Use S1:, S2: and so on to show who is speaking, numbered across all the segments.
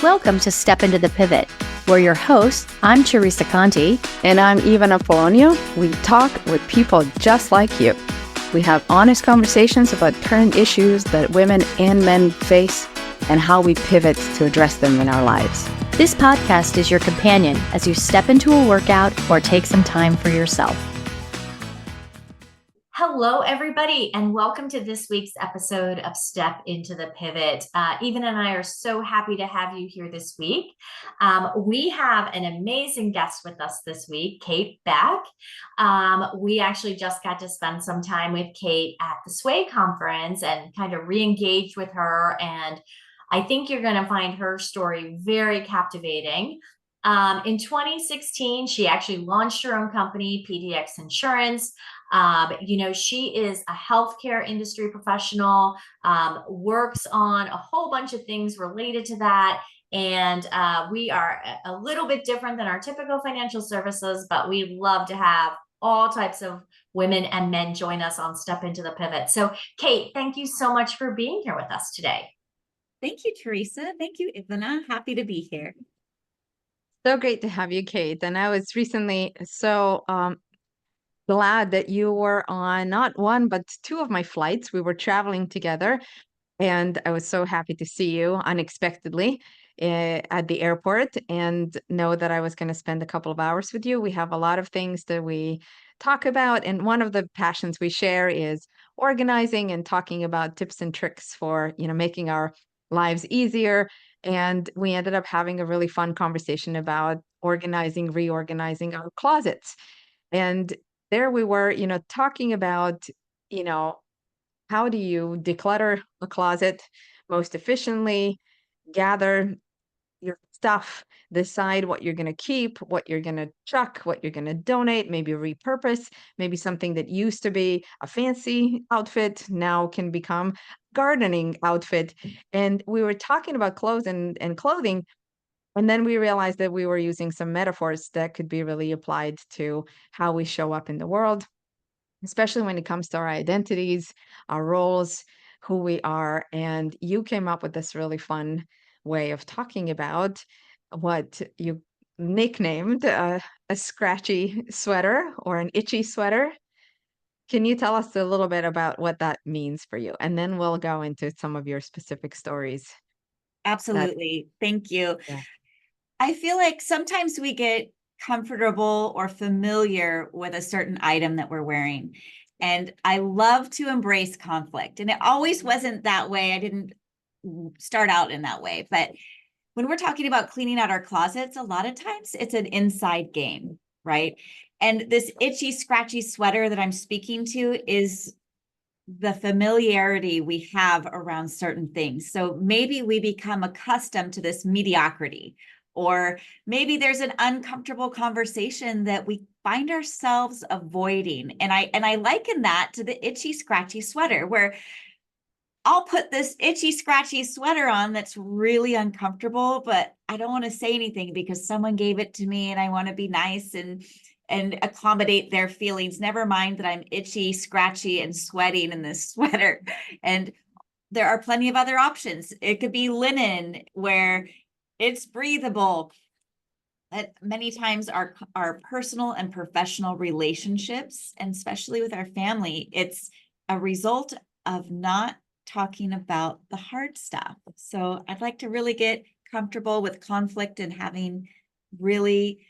S1: Welcome to Step Into the Pivot. We're your hosts. I'm Teresa Conti.
S2: And I'm Ivana Polonio. We talk with people just like you. We have honest conversations about current issues that women and men face and how we pivot to address them in our lives.
S1: This podcast is your companion as you step into a workout or take some time for yourself.
S3: Hello, everybody, and welcome to this week's episode of Step Into the Pivot. Even and I are so happy to have you here this week. We have an amazing guest with us this week, Kate Beck. We actually just got to spend some time with Kate at the Sway conference and kind of re-engaged with her. And I think you're going to find her story very captivating. In 2016, she actually launched her own company, PDX Insurance. She is a healthcare industry professional, works on a whole bunch of things related to that. And we are a little bit different than our typical financial services, but we love to have all types of women and men join us on Step Into the Pivot. So, Kate, thank you so much for being here with us today.
S4: Thank you, Teresa. Thank you, Ivana. Happy to be here.
S2: So great to have you, Kate. And I was recently so glad that you were on not one, but two of my flights. We were traveling together, and I was so happy to see you unexpectedly at the airport and know that I was going to spend a couple of hours with you. We have a lot of things that we talk about, and one of the passions we share is organizing and talking about tips and tricks for, making our lives easier. And we ended up having a really fun conversation about organizing, reorganizing our closets. And there we were, talking about, you know, how do you declutter a closet most efficiently, gather your stuff, decide what you're going to keep, what you're going to chuck, what you're going to donate, maybe repurpose, maybe something that used to be a fancy outfit now can become gardening outfit. And we were talking about clothes and clothing, and then we realized that we were using some metaphors that could be really applied to how we show up in the world, especially when it comes to our identities, our roles, who we are. And you came up with this really fun way of talking about what you nicknamed a scratchy sweater or an itchy sweater. Can you tell us a little bit about what that means for you? And then we'll go into some of your specific stories.
S4: Absolutely. Thank you.
S2: Yeah.
S4: I feel like sometimes we get comfortable or familiar with a certain item that we're wearing. And I love to embrace conflict. And it always wasn't that way. I didn't start out in that way. But when we're talking about cleaning out our closets, a lot of times it's an inside game, right? And this itchy, scratchy sweater that I'm speaking to is the familiarity we have around certain things. So maybe we become accustomed to this mediocrity, or maybe there's an uncomfortable conversation that we find ourselves avoiding. And I liken that to the itchy, scratchy sweater, where I'll put this itchy, scratchy sweater on that's really uncomfortable, but I don't want to say anything because someone gave it to me and I want to be nice and accommodate their feelings. Never mind that I'm itchy, scratchy, and sweating in this sweater. And there are plenty of other options. It could be linen where it's breathable. But many times our personal and professional relationships, and especially with our family, it's a result of not talking about the hard stuff. So I'd like to really get comfortable with conflict and having really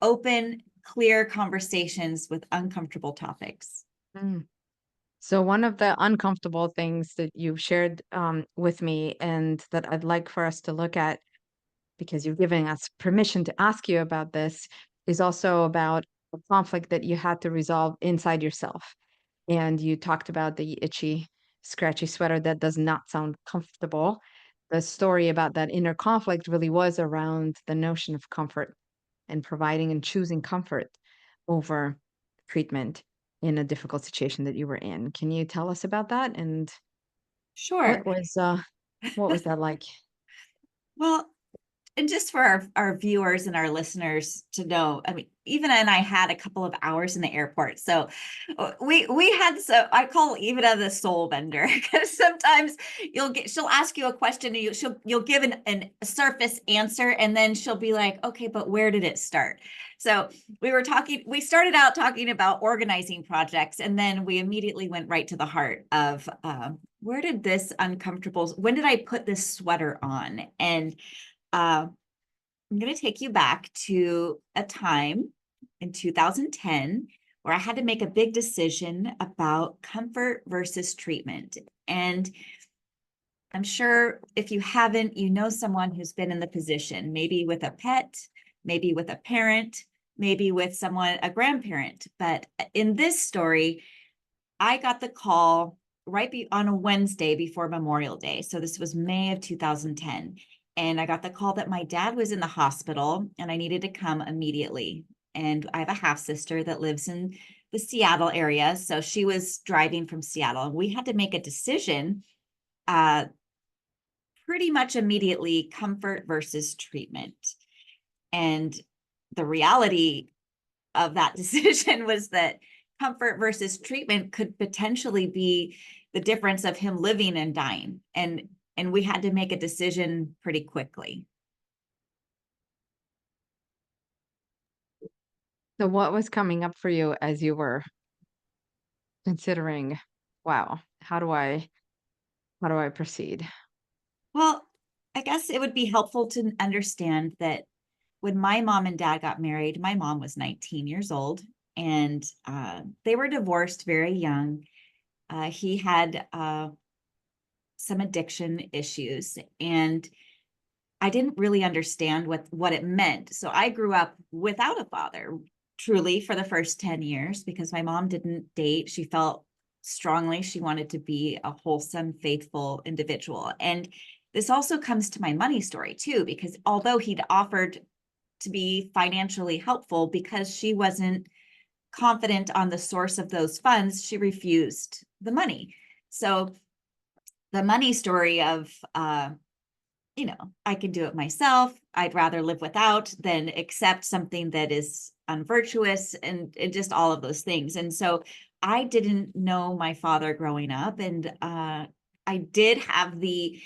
S4: open, clear conversations with uncomfortable topics.
S2: Mm. So one of the uncomfortable things that you've shared with me and that I'd like for us to look at, because you're giving us permission to ask you about this, is also about a conflict that you had to resolve inside yourself. And you talked about the itchy, scratchy sweater that does not sound comfortable. The story about that inner conflict really was around the notion of comfort and providing and choosing comfort over treatment in a difficult situation that you were in. Can you tell us about that? And
S4: Sure.
S2: what was that like?
S4: Well, and just for our viewers and our listeners to know, I mean, Ivana and I had a couple of hours in the airport. So we had, so I call Ivana the soul vendor, because sometimes she'll ask you a question and you'll give a surface answer, and then she'll be like, okay, but where did it start? So we started out talking about organizing projects, and then we immediately went right to the heart of, when did I put this sweater on? And I'm going to take you back to a time in 2010 where I had to make a big decision about comfort versus treatment. And I'm sure if you haven't, you know someone who's been in the position, maybe with a pet, maybe with a parent, maybe with a grandparent. But in this story, I got the call on a Wednesday before Memorial Day. So this was May of 2010. And I got the call that my dad was in the hospital and I needed to come immediately. And I have a half sister that lives in the Seattle area. So she was driving from Seattle. We had to make a decision pretty much immediately, comfort versus treatment. And the reality of that decision was that comfort versus treatment could potentially be the difference of him living and dying. And we had to make a decision pretty quickly.
S2: So what was coming up for you as you were considering, wow, how do I proceed?
S4: Well, I guess it would be helpful to understand that when my mom and dad got married, my mom was 19 years old, and they were divorced very young. He had some addiction issues, and I didn't really understand what it meant. So I grew up without a father, truly, for the first 10 years, because my mom didn't date. She felt strongly she wanted to be a wholesome, faithful individual. And this also comes to my money story too, because although he'd offered to be financially helpful, because she wasn't confident on the source of those funds, she refused the money. So the money story of, I can do it myself. I'd rather live without than accept something that is unvirtuous, and just all of those things. And so I didn't know my father growing up, and I did have the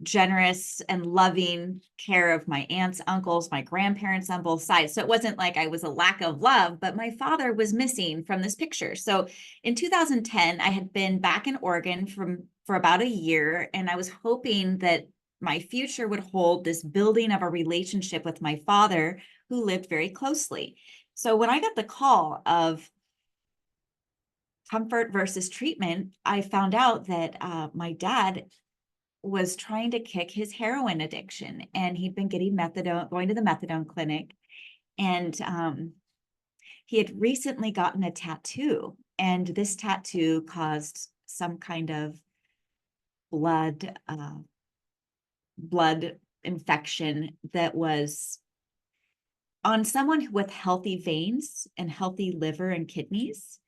S4: generous and loving care of my aunts, uncles, my grandparents on both sides. So it wasn't like I was a lack of love, but my father was missing from this picture. So in 2010, I had been back in Oregon for about a year, and I was hoping that my future would hold this building of a relationship with my father, who lived very closely. So when I got the call of comfort versus treatment, I found out that my dad was trying to kick his heroin addiction, and he'd been getting methadone, going to the methadone clinic. And he had recently gotten a tattoo, and this tattoo caused some kind of blood infection that was on someone with healthy veins and healthy liver and kidneys.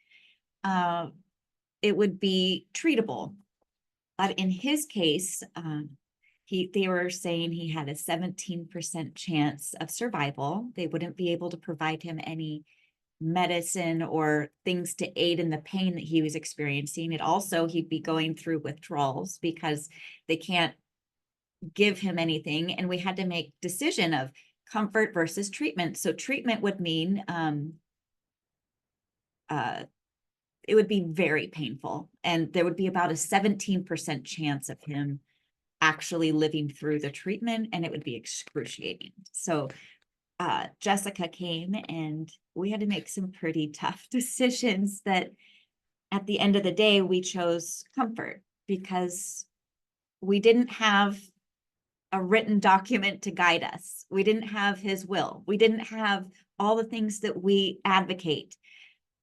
S4: It would be treatable. But in his case, they were saying he had a 17% chance of survival. They wouldn't be able to provide him any medicine or things to aid in the pain that he was experiencing. He'd be going through withdrawals because they can't give him anything. And we had to make decision of comfort versus treatment. So treatment would mean it would be very painful, and there would be about a 17% chance of him actually living through the treatment, and it would be excruciating. So Jessica came, and we had to make some pretty tough decisions that at the end of the day, we chose comfort because we didn't have a written document to guide us. We didn't have his will. We didn't have all the things that we advocate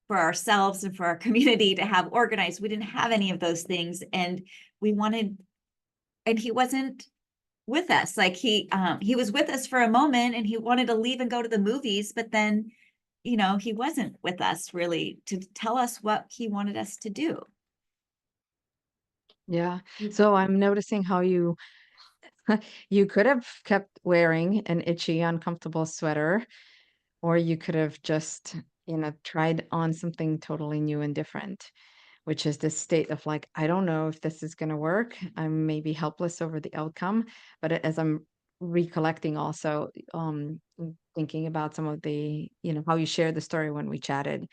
S4: for ourselves and for our community to have organized. We didn't have any of those things. And he wasn't with us. Like he was with us for a moment, and he wanted to leave and go to the movies, but then, he wasn't with us really to tell us what he wanted us to do.
S2: Yeah. So I'm noticing how you You could have kept wearing an itchy, uncomfortable sweater, or you could have just, tried on something totally new and different, which is this state of like, I don't know if this is going to work. I'm maybe helpless over the outcome. But as I'm recollecting also, thinking about some of the, how you shared the story when we chatted,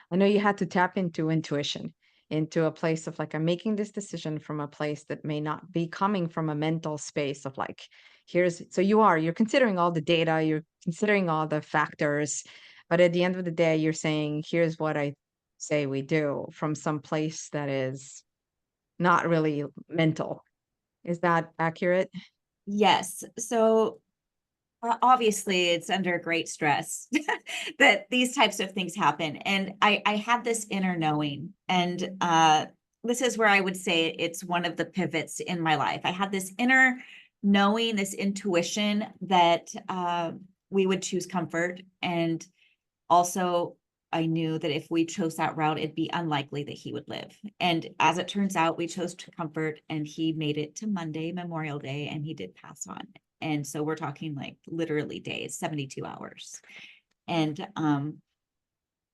S2: I know you had to tap into intuition, into a place of like, I'm making this decision from a place that may not be coming from a mental space of like, so you're considering all the data, you're considering all the factors, but at the end of the day, you're saying, here's what I say we do from some place that is not really mental. Is that accurate?
S4: Yes. So obviously it's under great stress that these types of things happen. And I had this inner knowing, and this is where I would say it's one of the pivots in my life. I had this inner knowing, this intuition that we would choose comfort. And also I knew that if we chose that route, it'd be unlikely that he would live. And as it turns out, we chose to comfort, and he made it to Monday, Memorial Day, and he did pass on. And so we're talking like literally days, 72 hours. And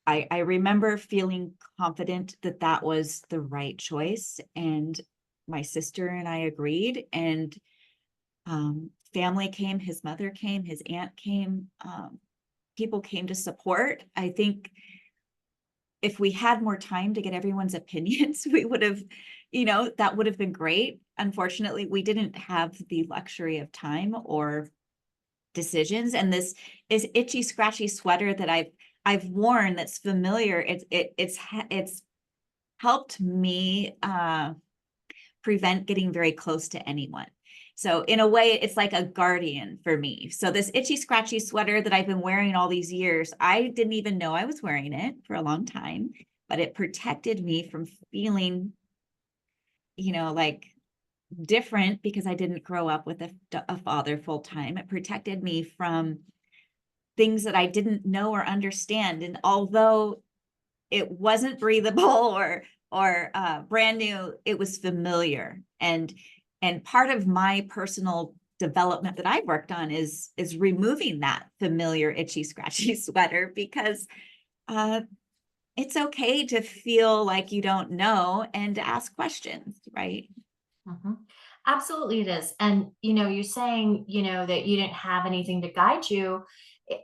S4: I remember feeling confident that that was the right choice. And my sister and I agreed, and family came, his mother came, his aunt came, people came to support. I think if we had more time to get everyone's opinions, we would have, that would have been great. Unfortunately, we didn't have the luxury of time or decisions. And this is itchy, scratchy sweater that I've worn that's familiar. It's helped me prevent getting very close to anyone. So in a way, it's like a guardian for me. So this itchy, scratchy sweater that I've been wearing all these years, I didn't even know I was wearing it for a long time, but it protected me from feeling, like different, because I didn't grow up with a father full time. It protected me from things that I didn't know or understand. And although it wasn't breathable or brand new, it was familiar. And part of my personal development that I've worked on is removing that familiar itchy, scratchy sweater, because it's okay to feel like you don't know and to ask questions, right?
S3: Mm-hmm. Absolutely, it is. And, you're saying, that you didn't have anything to guide you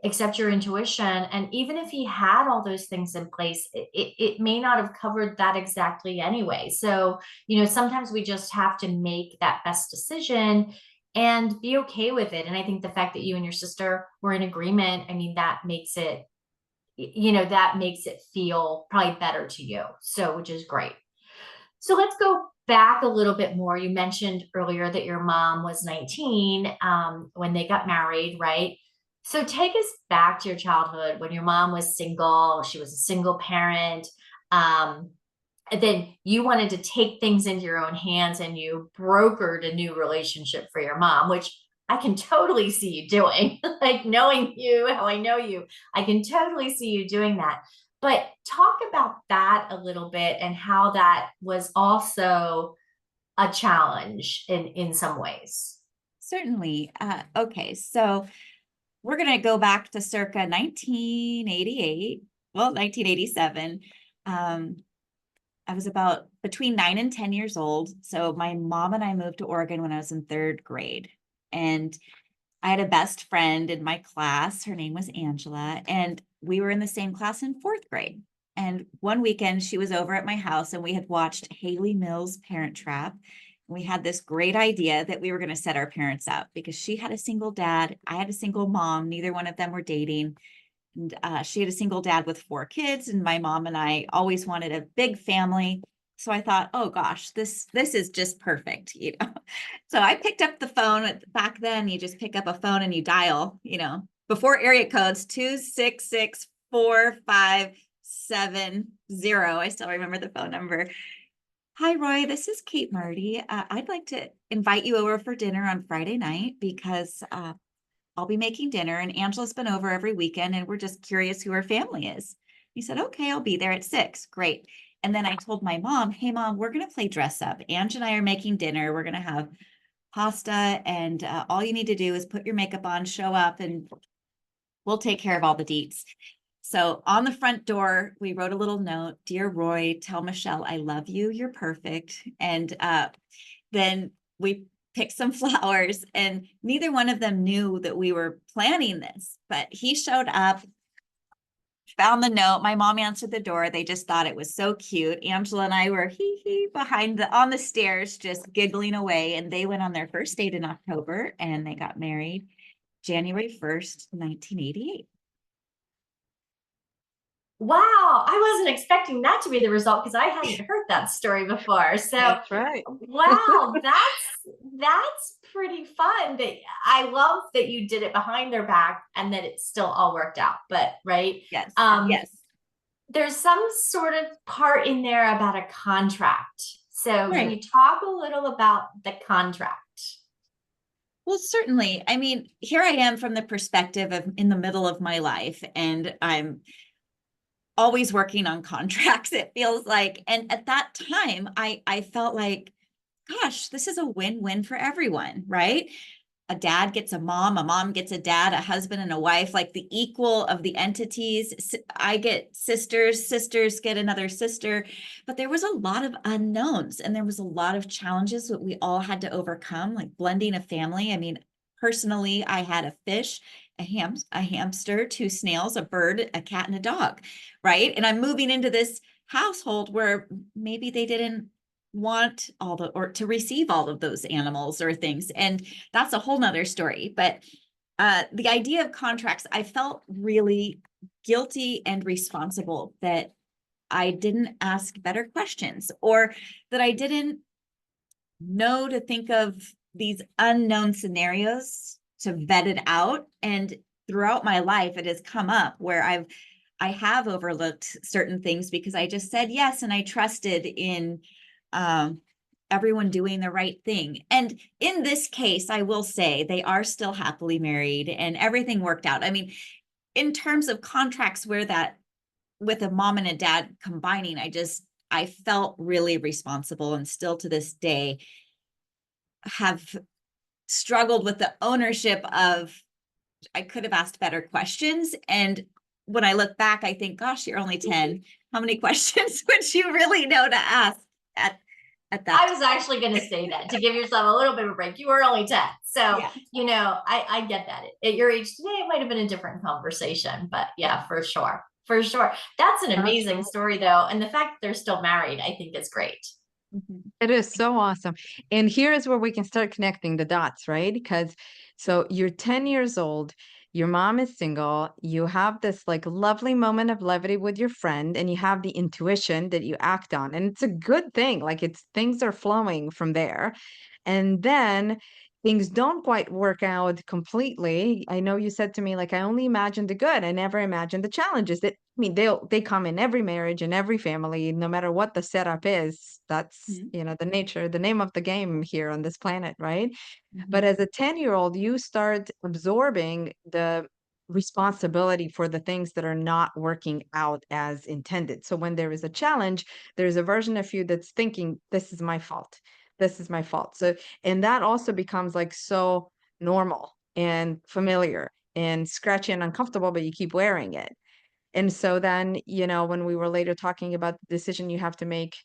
S3: except your intuition. And even if he had all those things in place, it may not have covered that exactly anyway. So, sometimes we just have to make that best decision and be okay with it. And I think the fact that you and your sister were in agreement, I mean, that makes it, that makes it feel probably better to you. So, which is great. So let's go back a little bit more. You mentioned earlier that your mom was 19 when they got married, right? So take us back to your childhood when your mom was single. She was a single parent. And then you wanted to take things into your own hands, and you brokered a new relationship for your mom, which I can totally see you doing. Like, knowing you, how I know you, I can totally see you doing that. But talk about that a little bit, and how that was also a challenge in some ways.
S4: Certainly. Okay, so we're going to go back to circa 1988, 1987. I was about between 9 and 10 years old. So my mom and I moved to Oregon when I was in 3rd grade. And I had a best friend in my class. Her name was Angela, and we were in the same class in 4th grade. And one weekend she was over at my house, and we had watched Haley Mills' Parent Trap. We had this great idea that we were going to set our parents up, because she had a single dad. I had a single mom. Neither one of them were dating. And she had a single dad with 4 kids. And my mom and I always wanted a big family. So I thought, oh gosh, this is just perfect, So I picked up the phone. Back then, you just pick up a phone and you dial, before area codes, 266-4570. I still remember the phone number. Hi, Roy, this is Kate Marty. I'd like to invite you over for dinner on Friday night, because I'll be making dinner, and Angela's been over every weekend, and we're just curious who her family is. He said, okay, I'll be there at 6. Great. And then I told my mom, hey, Mom, we're going to play dress up. Ange and I are making dinner. We're going to have pasta, and all you need to do is put your makeup on, show up, and we'll take care of all the deets. So on the front door, we wrote a little note, "Dear Roy, tell Michelle I love you. You're perfect." And then we picked some flowers, and neither one of them knew that we were planning this, but he showed up, found the note. My mom answered the door. They just thought it was so cute. Angela and I were behind on the stairs, just giggling away. And they went on their first date in October, and they got married January 1st, 1988.
S3: Wow, I wasn't expecting that to be the result because I hadn't heard that story before. So
S2: That's right.
S3: wow, that's pretty fun. That I love that you did it behind their back and that it still all worked out. But right,
S4: Yes.
S3: yes, there's some sort of part in there about a contract. So can you talk a little about the contract?
S4: Well, certainly. I mean, here I am from the perspective of in the middle of my life, and I'm always working on contracts, it feels like. And at that time, I felt like, gosh, this is a win-win for everyone, right? A dad gets a mom gets a dad, a husband and a wife, like the equal of the entities. I get sisters get another sister, but there was a lot of unknowns, and there was a lot of challenges that we all had to overcome, like blending a family. I mean, personally, I had a fish, a hamster, 2 snails, a bird, a cat, and a dog, right? And I'm moving into this household where maybe they didn't want or to receive all of those animals or things. And that's a whole nother story. But the idea of contracts, I felt really guilty and responsible that I didn't ask better questions, or that I didn't know to think of these unknown scenarios to vet it out. And throughout my life, it has come up where I have overlooked certain things because I just said yes, and I trusted in everyone doing the right thing. And in this case, I will say they are still happily married and everything worked out. I mean, in terms of contracts where that with a mom and a dad combining, I felt really responsible, and still to this day have struggled with the ownership of, I could have asked better questions. And when I look back, I think, gosh, you're only 10. How many questions would you really know to ask at that?
S3: I was actually going to say that to give yourself a little bit of a break. You were only 10. So,
S4: Yeah.
S3: you know, I get that. At your age today, it might have been a different conversation, but yeah, for sure. For sure. That's an amazing story though. And the fact that they're still married, I think is great.
S2: It is so awesome. And here is where we can start connecting the dots, right? Because so you're 10 years old, your mom is single, you have this like lovely moment of levity with your friend, and you have the intuition that you act on. And it's a good thing. Like things are flowing from there. And then things don't quite work out completely. I know you said to me, like, I only imagined the good. I never imagined the challenges. That I mean, they come in every marriage and every family, no matter what the setup is. That's, the name of the game here on this planet, right? But as a 10-year-old, you start absorbing the responsibility for the things that are not working out as intended. So when there is a challenge, there's a version of you that's thinking, this is my fault. This is my fault. So, and that also becomes like so normal and familiar and scratchy and uncomfortable, but you keep wearing it. And so then, when we were later talking about the decision you have to make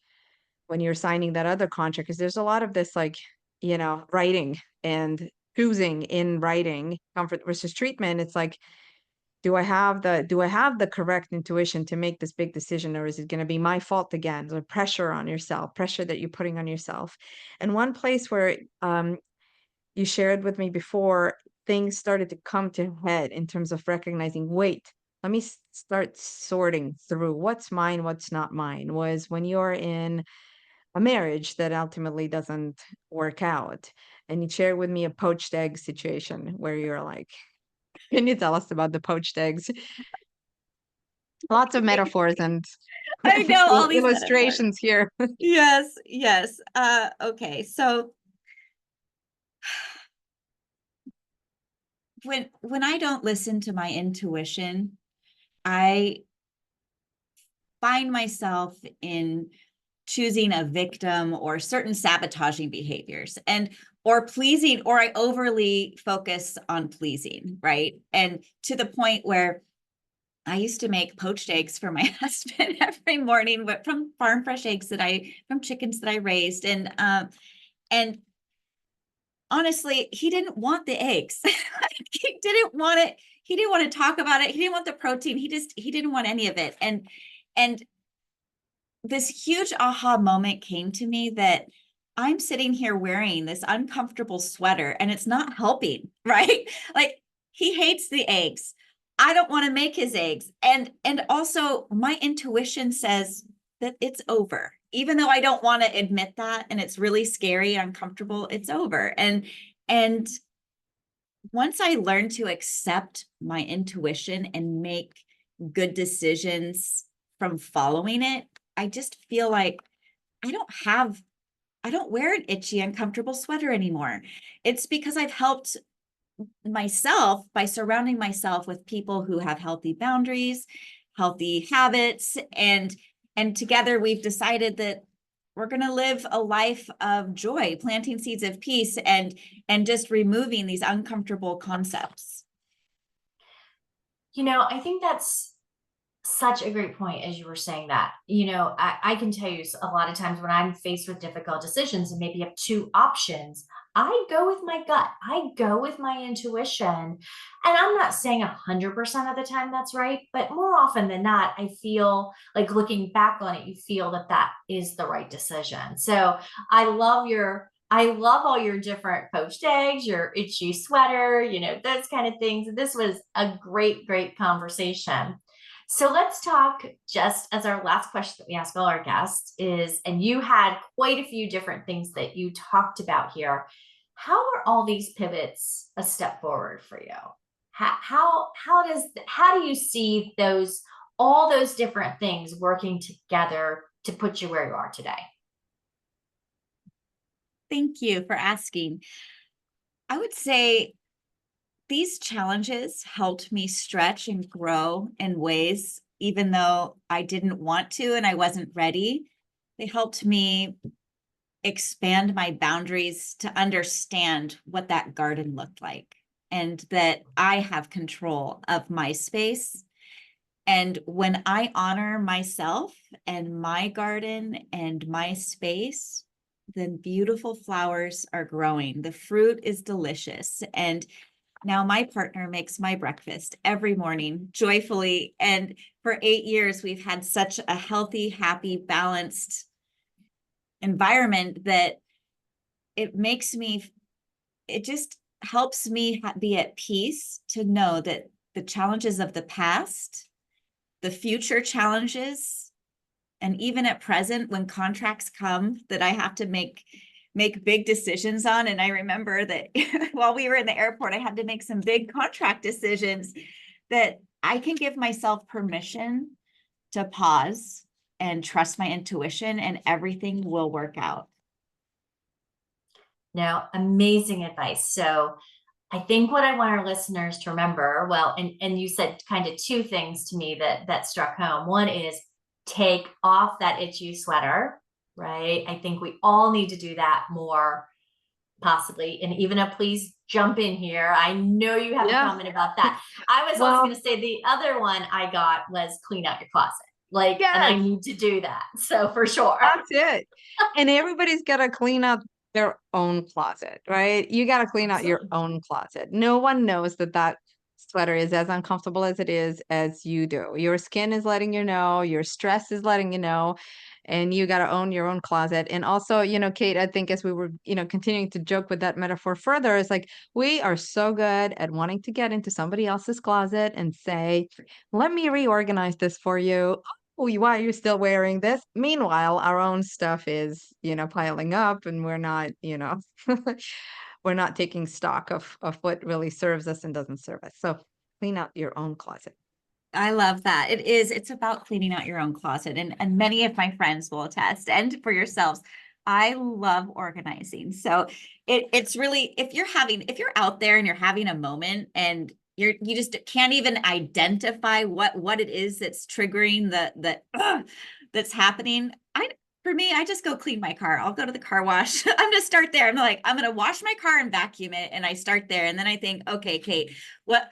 S2: when you're signing that other contract, because there's a lot of this like, writing and choosing in writing, comfort versus treatment. It's like, do I have the correct intuition to make this big decision, or is it going to be my fault again? The pressure on yourself, pressure that you're putting on yourself. And one place where you shared with me before, things started to come to head in terms of recognizing, wait, let me start sorting through what's mine, what's not mine, was when you're in a marriage that ultimately doesn't work out. And you shared with me a poached egg situation where you're like, can you tell us about the poached eggs? Lots of metaphors and
S4: I know all these
S2: illustrations here.
S4: Yes. Okay. So when I don't listen to my intuition, I find myself in choosing a victim or certain sabotaging behaviors or pleasing, or I overly focus on pleasing, right? And to the point where I used to make poached eggs for my husband every morning, but from farm fresh eggs from chickens that I raised. And honestly, he didn't want the eggs. He didn't want it. He didn't want to talk about it. He didn't want the protein. He didn't want any of it. And this huge aha moment came to me that I'm sitting here wearing this uncomfortable sweater and it's not helping, right? Like, he hates the eggs. I don't want to make his eggs. And also my intuition says that it's over. Even though I don't want to admit that, and it's really scary, uncomfortable, it's over. And once I learned to accept my intuition and make good decisions from following it, I just feel like I don't wear an itchy, uncomfortable sweater anymore. It's because I've helped myself by surrounding myself with people who have healthy boundaries, healthy habits, and together we've decided that we're going to live a life of joy, planting seeds of peace, and just removing these uncomfortable concepts.
S3: I think that's such a great point as you were saying that. I can tell you a lot of times when I'm faced with difficult decisions and maybe have two options, I go with my gut. I go with my intuition. And I'm not saying 100% of the time that's right, but more often than not, I feel like looking back on it, you feel that is the right decision. So I love all your different poached eggs, your itchy sweater, those kind of things. This was a great, great conversation. So let's talk, just as our last question that we ask all our guests is, and you had quite a few different things that you talked about here. How are all these pivots a step forward for you? How do you see all those different things working together to put you where you are today?
S4: Thank you for asking. I would say these challenges helped me stretch and grow in ways, even though I didn't want to and I wasn't ready. They helped me expand my boundaries to understand what that garden looked like, and that I have control of my space. And when I honor myself and my garden and my space, then beautiful flowers are growing. The fruit is delicious. And now my partner makes my breakfast every morning joyfully. And for 8 years, we've had such a healthy, happy, balanced environment that it just helps me be at peace to know that the challenges of the past, the future challenges, and even at present, when contracts come that I have to make big decisions on. And I remember that while we were in the airport, I had to make some big contract decisions, that I can give myself permission to pause and trust my intuition, and everything will work out.
S3: Now, amazing advice. So I think what I want our listeners to remember, well, and you said kind of two things to me that struck home. One is take off that itchy sweater, right? I think we all need to do that more, possibly. And even please jump in here. I know you have a comment about that. I was also going to say the other one I got was clean out your closet. And I need to do that. So for sure.
S2: That's it. And everybody's got to clean out their own closet, right? You got to clean out your own closet. No one knows that sweater is as uncomfortable as it is as you do. Your skin is letting you know, your stress is letting you know, and you got to own your own closet. And also, Kate, I think as we were, continuing to joke with that metaphor further, it's like we are so good at wanting to get into somebody else's closet and say, let me reorganize this for you. Oh, why are you still wearing this? Meanwhile, our own stuff is, piling up, and we're not, we're not taking stock of what really serves us and doesn't serve us. So clean out your own closet.
S4: I love that. It's about cleaning out your own closet. And many of my friends will attest, and for yourselves, I love organizing. So it's really, if you're out there and you're having a moment and you just can't even identify what it is that's triggering that's happening, I'd for me, I just go clean my car. I'll go to the car wash. I'm going to start there. I'm like, I'm going to wash my car and vacuum it. And I start there. And then I think, okay, Kate, what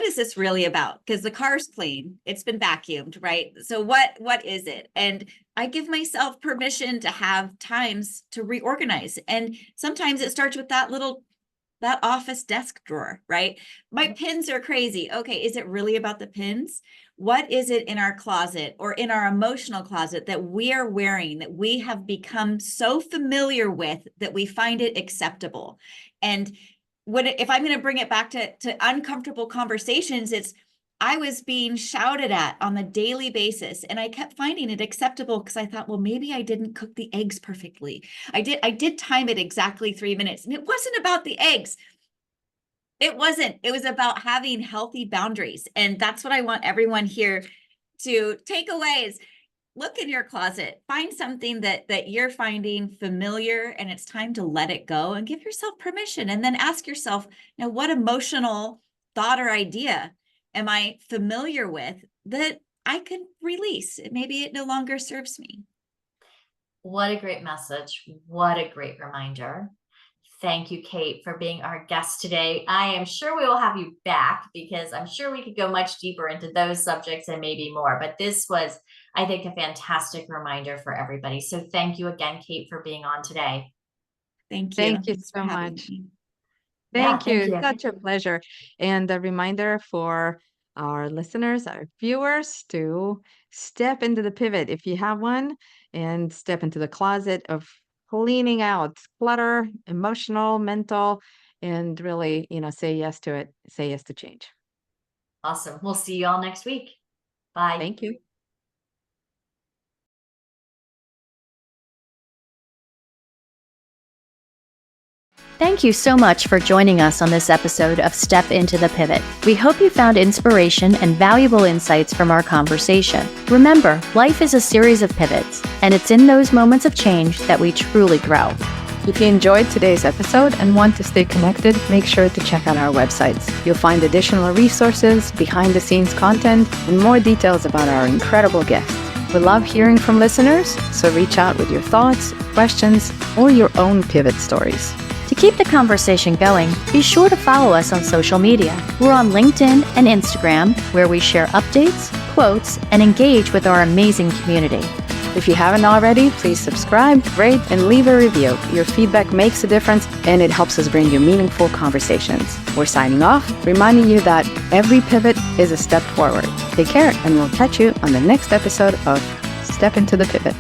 S4: is this really about? Because the car's clean. It's been vacuumed, right? So what is it? And I give myself permission to have times to reorganize. And sometimes it starts with that office desk drawer, right? My pins are crazy. Okay, is it really about the pins? What is it in our closet or in our emotional closet that we are wearing, that we have become so familiar with that we find it acceptable? And if I'm going to bring it back to uncomfortable conversations, I was being shouted at on a daily basis, and I kept finding it acceptable because I thought, well, maybe I didn't cook the eggs perfectly. I did time it exactly 3 minutes, and it wasn't about the eggs. It wasn't. It was about having healthy boundaries, and that's what I want everyone here to take away is look in your closet, find something that you're finding familiar, and it's time to let it go and give yourself permission. And then ask yourself, now, what emotional thought or idea am I familiar with that I can release? Maybe it no longer serves me.
S3: What a great message. What a great reminder. Thank you, Kate, for being our guest today. I am sure we will have you back because I'm sure we could go much deeper into those subjects and maybe more. But this was, I think, a fantastic reminder for everybody. So thank you again, Kate, for being on today.
S4: Thank you.
S2: Thank you
S4: Thanks
S2: so
S4: for having
S2: much.
S4: me.
S2: Thank
S3: Yeah,
S2: you.
S3: thank you.
S2: Such a pleasure. And a reminder for our listeners, our viewers, to step into the pivot if you have one, and step into the closet of cleaning out clutter, emotional, mental, and really, say yes to it, say yes to change.
S3: Awesome. We'll see you all next week. Bye.
S2: Thank you.
S1: Thank you so much for joining us on this episode of Step Into the Pivot. We hope you found inspiration and valuable insights from our conversation. Remember, life is a series of pivots, and it's in those moments of change that we truly grow.
S5: If you enjoyed today's episode and want to stay connected, make sure to check out our websites. You'll find additional resources, behind-the-scenes content, and more details about our incredible guests. We love hearing from listeners, so reach out with your thoughts, questions, or your own pivot stories.
S1: To keep the conversation going, be sure to follow us on social media. We're on LinkedIn and Instagram, where we share updates, quotes, and engage with our amazing community.
S5: If you haven't already, please subscribe, rate, and leave a review. Your feedback makes a difference, and it helps us bring you meaningful conversations. We're signing off, reminding you that every pivot is a step forward. Take care, and we'll catch you on the next episode of Step Into the Pivot.